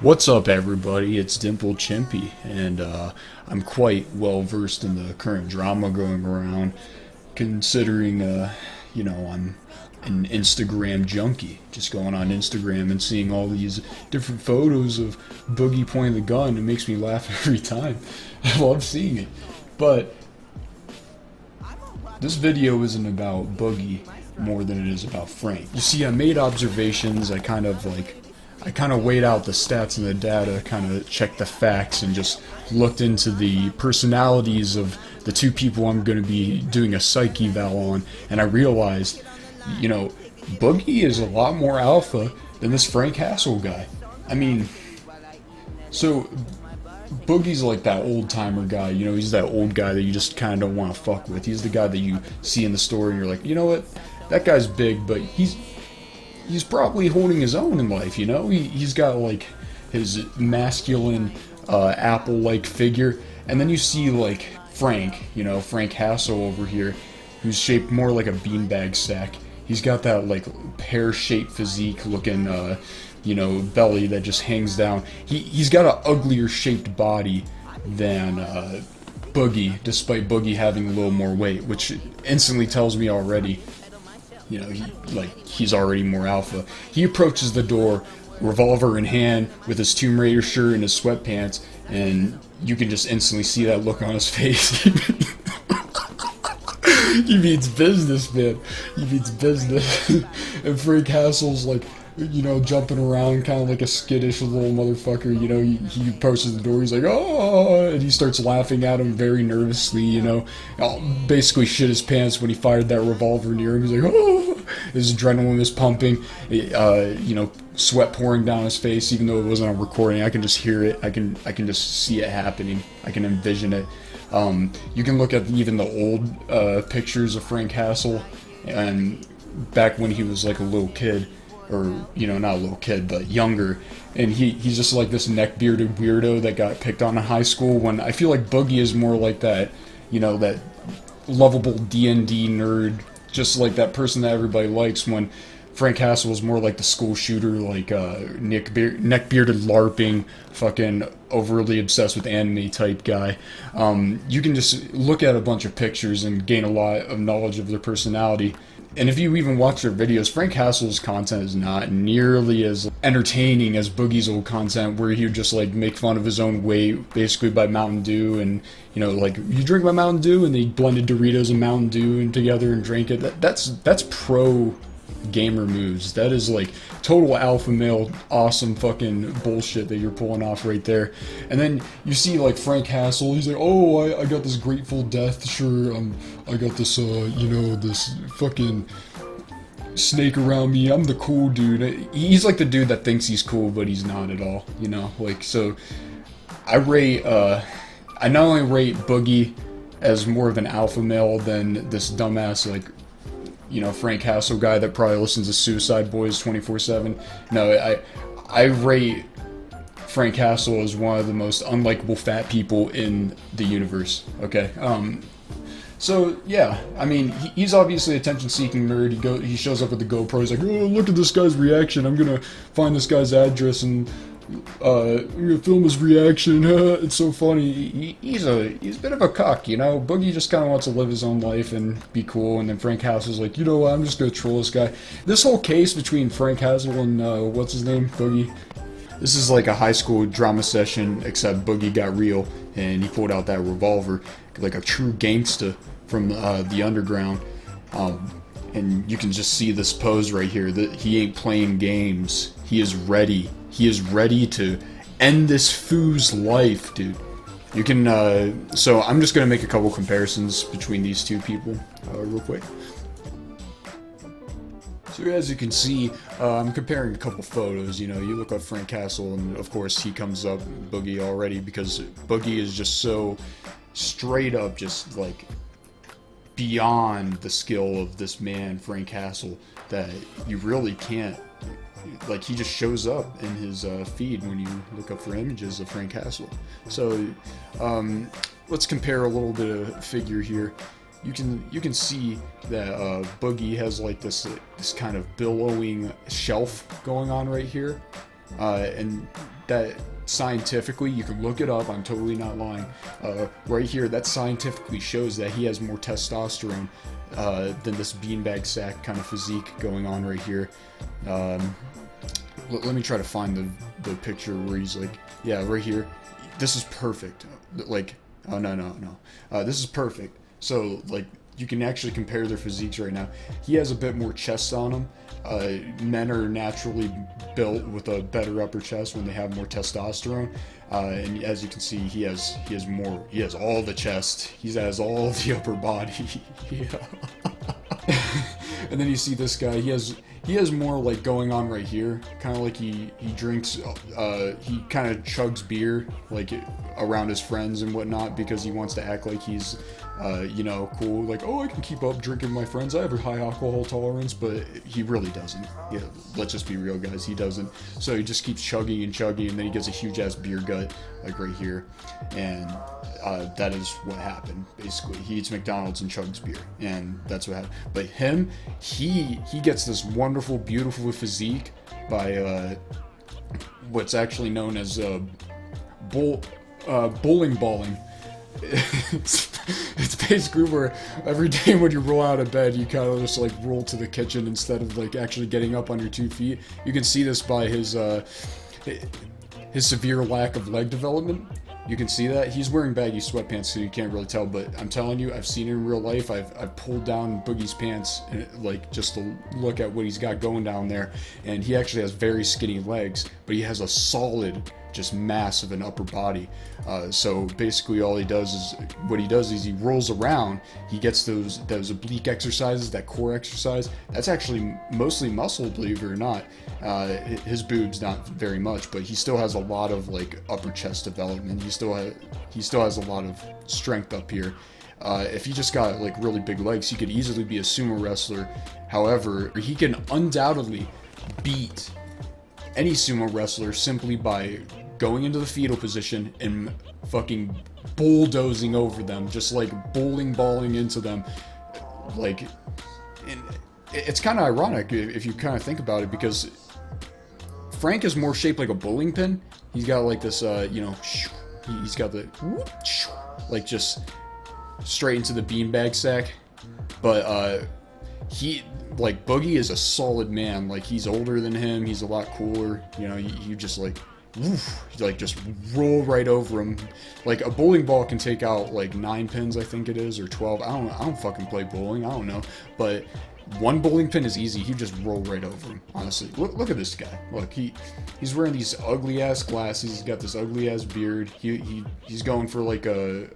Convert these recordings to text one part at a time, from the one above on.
What's up, everybody? It's Dimple Chimpy, and I'm quite well versed in the current drama going around, considering, I'm an Instagram junkie, just going on Instagram and seeing all these different photos of Boogie pointing the gun. It makes me laugh every time. I love seeing it. But this video isn't about Boogie more than it is about Frank. You see, I made observations. I kind of weighed out the stats and the data, kind of checked the facts, and just looked into the personalities of the two people I'm going to be doing a psych eval on, and I realized, Boogie is a lot more alpha than this FRANKHASSLE guy. I mean, so Boogie's like that old-timer guy, he's that old guy that you just kind of don't want to fuck with. He's the guy that you see in the store and you're like, you know what, that guy's big, but he's probably holding his own in life, He's got, like, his masculine, Apple-like figure. And then you see, like, FRANKHASSLE over here, who's shaped more like a beanbag sack. He's got that, like, pear-shaped physique looking, belly that just hangs down. He's got an uglier-shaped body than, Boogie, despite Boogie having a little more weight, which instantly tells me already, he's already more alpha. He approaches the door, revolver in hand, with his Tomb Raider shirt and his sweatpants, and you can just instantly see that look on his face. He means business, man. He means business. And FRANKHASSLE's like, jumping around kind of like a skittish little motherfucker, he approaches the door, he's like, oh, and he starts laughing at him very nervously, basically shit his pants when he fired that revolver near him. He's like, oh, his adrenaline is pumping, sweat pouring down his face, even though it wasn't on recording. I can just hear it, I can just see it happening, I can envision it. You can look at even the old pictures of FRANKHASSLE, and back when he was like a little kid, or, not a little kid, but younger, and he's just like this neck-bearded weirdo that got picked on in high school, when I feel like Boogie is more like that, that lovable D&D nerd, just like that person that everybody likes, when FRANKHASSLE was more like the school shooter, like, neck-bearded LARPing, fucking overly obsessed with anime type guy. You can just look at a bunch of pictures and gain a lot of knowledge of their personality. And if you even watch their videos, FRANKHASSLE's content is not nearly as entertaining as Boogie's old content, where he would just, like, make fun of his own weight, basically by Mountain Dew, and, like, you drink my Mountain Dew, and they blended Doritos and Mountain Dew together and drank it. That's pro gamer moves. That is, like, total alpha male, awesome fucking bullshit that you're pulling off right there. And then you see, like, FRANKHASSLE, he's like, oh, I got this Grateful Death shirt, I got this, this fucking snake around me, I'm the cool dude. He's like the dude that thinks he's cool, but he's not at all, so I not only rate Boogie as more of an alpha male than this dumbass, like, FRANKHASSLE guy that probably listens to Suicide Boys 24/7. No, I rate FRANKHASSLE as one of the most unlikable fat people in the universe, okay? So, yeah, I mean, he's obviously an attention-seeking nerd. He shows up with the GoPro, he's like, oh, look at this guy's reaction, I'm gonna find this guy's address and I'm gonna film his reaction. It's so funny. He's a bit of a cuck, Boogie just kind of wants to live his own life and be cool, and then FRANKHASSLE's like, you know what, I'm just gonna troll this guy. This whole case between FRANKHASSLE and what's his name, Boogie, this is like a high school drama session, except Boogie got real and he pulled out that revolver like a true gangsta from the underground. And you can just see this pose right here, that he ain't playing games. He is ready. He is ready to end this fool's life, dude. You can, so I'm just gonna make a couple comparisons between these two people, real quick. So as you can see, I'm comparing a couple photos, you look up FRANKHASSLE, and of course he comes up Boogie already, because Boogie is just so straight up, just like, beyond the skill of this man, FRANKHASSLE, that you really can't, like, he just shows up in his feed when you look up for images of FRANKHASSLE. So, let's compare a little bit of figure here. You can see that Boogie has like this kind of billowing shelf going on right here, and that scientifically, you can look it up, I'm totally not lying, right here, that scientifically shows that he has more testosterone than this beanbag sack kind of physique going on right here. Let me try to find the picture where he's like, yeah, right here. This is perfect. Like, oh, no. This is perfect. So, like, you can actually compare their physiques right now. He has a bit more chest on him. Men are naturally built with a better upper chest when they have more testosterone. And as you can see, he has all the chest. He has all the upper body. And then you see this guy, he has more like going on right here, kind of like he drinks, he kind of chugs beer like around his friends and whatnot because he wants to act like he's, you know, cool, like, oh, I can keep up drinking with my friends, I have a high alcohol tolerance, but he really doesn't. Yeah, let's just be real, guys, he doesn't. So he just keeps chugging, and then he gets a huge ass beer gut, like right here, and that is what happened, basically. He eats McDonald's and chugs beer, and that's what happened. But him, he gets this wonderful, beautiful physique by what's actually known as bowling balling. It's basically where every day when you roll out of bed, you kind of just like roll to the kitchen instead of like actually getting up on your 2 feet. You can see this by his severe lack of leg development. You can see that he's wearing baggy sweatpants, so you can't really tell. But I'm telling you, I've seen it in real life. I've pulled down Boogie's pants, like just to look at what he's got going down there, and he actually has very skinny legs, but he has a solid, just mass of an upper body. So basically, all he does is he rolls around. He gets those oblique exercises, that core exercise. That's actually mostly muscle, believe it or not. His boobs not very much, but he still has a lot of like upper chest development. He still has a lot of strength up here. If he just got like really big legs, he could easily be a sumo wrestler. However, he can undoubtedly beat any sumo wrestler simply by going into the fetal position and fucking bulldozing over them, just like bowling balling into them. Like, and it's kind of ironic if you kind of think about it, because Frank is more shaped like a bowling pin. He's got like this, you know, he's got the like just straight into the beanbag sack. But he, like, Boogie is a solid man. Like, he's older than him. He's a lot cooler. You know, you just like, woof, like just roll right over him. Like a bowling ball can take out like 9 pins, I think it is, or 12. I don't fucking play bowling. I don't know, but one bowling pin is easy. He just roll right over him. Honestly, look at this guy. Look, he's wearing these ugly ass glasses. He's got this ugly ass beard. He's going for like a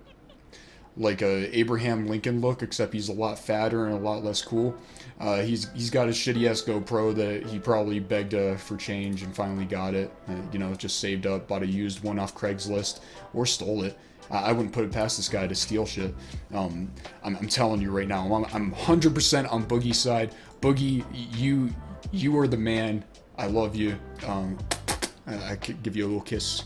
Abraham Lincoln look, except he's a lot fatter and a lot less cool. He's got his shitty ass GoPro that he probably begged for change and finally got it. You know, just saved up, bought a used one off Craigslist or stole it. I wouldn't put it past this guy to steal shit. I'm telling you right now, I'm 100% on Boogie's side. Boogie, you are the man. I love you. I could give you a little kiss,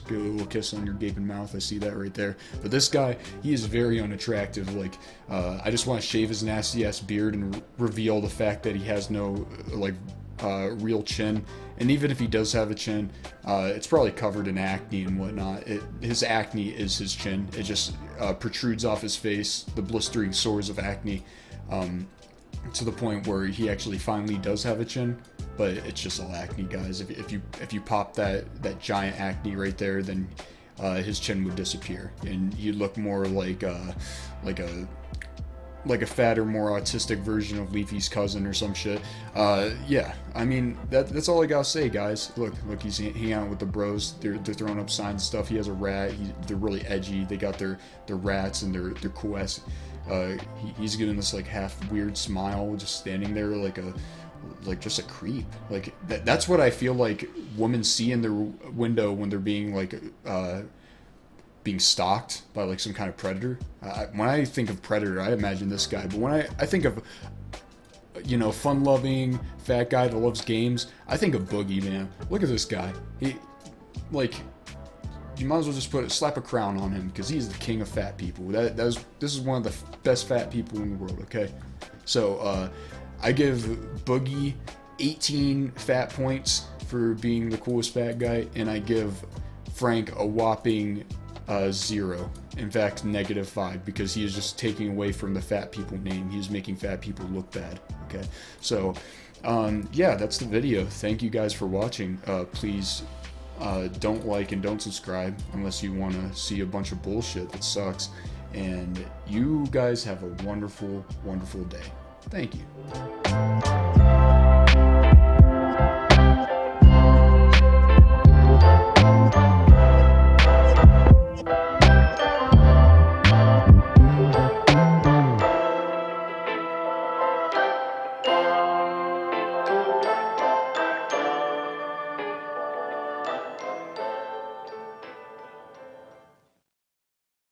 on your gaping mouth. I see that right there. But this guy, he is very unattractive. Like, I just want to shave his nasty ass beard and reveal the fact that he has no like real chin. And even if he does have a chin, it's probably covered in acne and whatnot. His acne is his chin. It just protrudes off his face, the blistering sores of acne, to the point where he actually finally does have a chin. But it's just all acne, guys. If you pop that giant acne right there, then his chin would disappear, and you'd look more like a fatter, more autistic version of Leafy's cousin or some shit. Yeah, I mean that's all I gotta say, guys. Look, he's hanging out with the bros. They're throwing up signs and stuff. He has a rat. They're really edgy. They got their rats and their cool ass. He's giving this like half weird smile, just standing there like just a creep. Like that's what I feel like women see in their window when they're being like being stalked by like some kind of predator. When I think of predator, I imagine this guy. But when I think of, you know, fun-loving fat guy that loves games, I think of Boogie, man. Look at this guy. He, like, you might as well just slap a crown on him, because he's the king of fat people. This is one of the best fat people in the world. Okay, so I give Boogie 18 fat points for being the coolest fat guy, and I give Frank a whopping 0. In fact, -5, because he is just taking away from the fat people name. He is making fat people look bad. Okay, so yeah, that's the video. Thank you guys for watching. Please don't like and don't subscribe unless you want to see a bunch of bullshit that sucks. And you guys have a wonderful, wonderful day. Thank you.